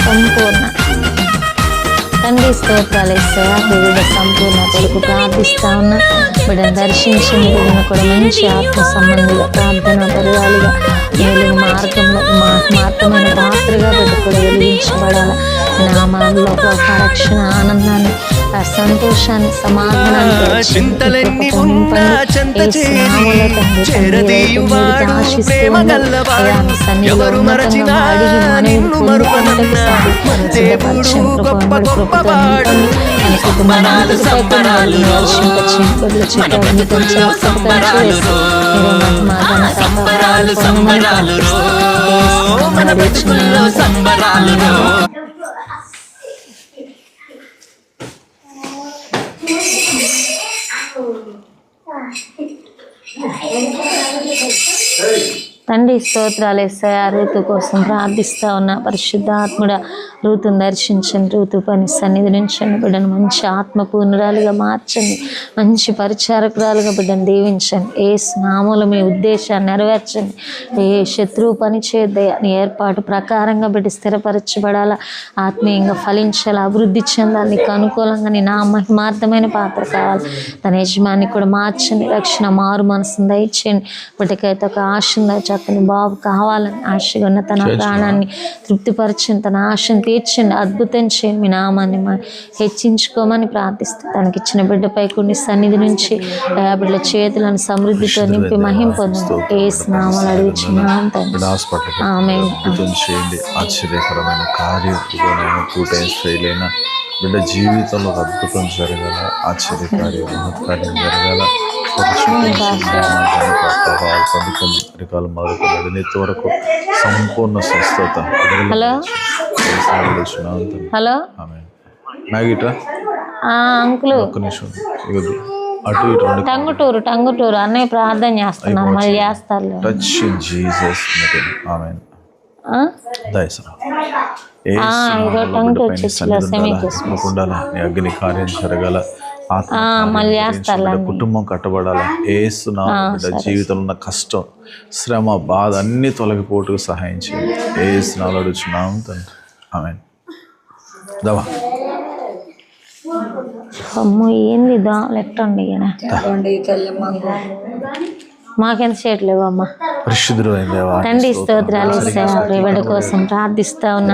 సంపూర్ణ తండ్రి స్తోత్రాలు యేసయ్య. వివిధ సంపూర్ణ కొరకు ప్రార్థిస్తా ఉన్నా. బిడ్డను దర్శించండి. బిడ్డను కూడా మంచి ఆత్మ సంబంధిగా ప్రార్థన పరురాలుగా మేలు మార్గమైన పాత్రగా బిడ్డ కూడా వెలిగించబడాల. నామాల్లో ఒక రక్షణ ఆనందాన్ని సంతోషాన్ని సమాధానాన్ని చింతలెన్ని ఉన్నా చెంత చేరదీయువాడు ప్రేమగల్లవాడు ఎవరు మరచినా నిన్ను మరువనన్నా దేవుడు గొప్ప గొప్పవాడు. సంబరాలు సంబరాలు మన బ్రతుకుల్లో సంబరాలు సంబరాలు సంబరాలు మన బ్రతుకుల్లో సంబరాలు. తండ్రి స్తోత్రాలు యేసయ్య. ఋతు కోసం ప్రార్థిస్తా ఉన్నా. పరిశుద్ధాత్ముడా ఋతుని దర్శించండి. ఋతు పని సన్నిధి నుంచండి. బిడ్డను మంచి ఆత్మపూర్ణురాలుగా మార్చండి. మంచి పరిచారకురాలుగా బిడ్డను దీవించండి. ఏ స్నాముల మీ ఉద్దేశాన్ని నెరవేర్చండి. ఏ శత్రువు పని చేద్దయ్యా నీ ఏర్పాటు ప్రకారంగా బిడ్డ స్థిరపరచబడాలా. ఆత్మీయంగా ఫలించాలా. అభివృద్ధి చెందాలి. నీకు అనుకూలంగా నీ నా మహిమార్థమైన పాత్ర కావాలి. తన యజమాని కూడా మార్చండి. రక్షణ మారు మనసును దయచేయండి. బిడ్డకైతే ఒక ఆశ ఉందా. చక్కని బాబు కావాలని ఆశగా ఉన్న తన ప్రాణాన్ని తృప్తిపరచండి. తన ఆశను తీర్చండి. అద్భుతం చేయండి. మీ నామాన్ని హెచ్చించుకోమని ప్రార్థిస్తూ తనకిచ్చిన బిడ్డపై కొన్ని సన్నిధి నుంచి బిడ్డల చేతులను సమృద్ధితో నింపి మహిం పొందండి. ఏ స్నామాలు అడుగుచున్నాం తండ్రి. ఆమేన్. ఆశ్చర్యకరమైన కార్యం బిడ్డ జీవితంలో అద్భుతం జరగాల. ఆశ్చర్యకార్యం మహత్కార్యం జరగాల. రకాలు మొదలుకున్నాడు నెత్తి వరకు సంపూర్ణ స్వస్థత. హలో హలో నాగిట్రా అంకుల్ ఒక్క నిమిషం అటు ఇటు టంగుటూరు అన్నయ్య ప్రార్థన చేస్తున్నాను. మళ్ళీ చేస్తారు. Touch Jesus amen. అగ్ని కార్యం జరగాల. కుటుంబం కట్టబడాల. ఏసునా బిడ్డ జీవితంలో ఉన్న కష్టం శ్రమ బాధ అన్ని తొలగిపోటుకు సహాయం చేయండి. ఏసునాలు అడుగుచున్నాం తండ్రి. ఆమేన్. దవా అమ్మో ఏంది లెట్టండి మాకెంత చేయట్లేవు అమ్మ. పరిశుద్ధుడైన దేవా తండ్రి స్తోత్రాలు యేసయ్య. బిడ్డ కోసం ప్రార్థిస్తా ఉన్నా.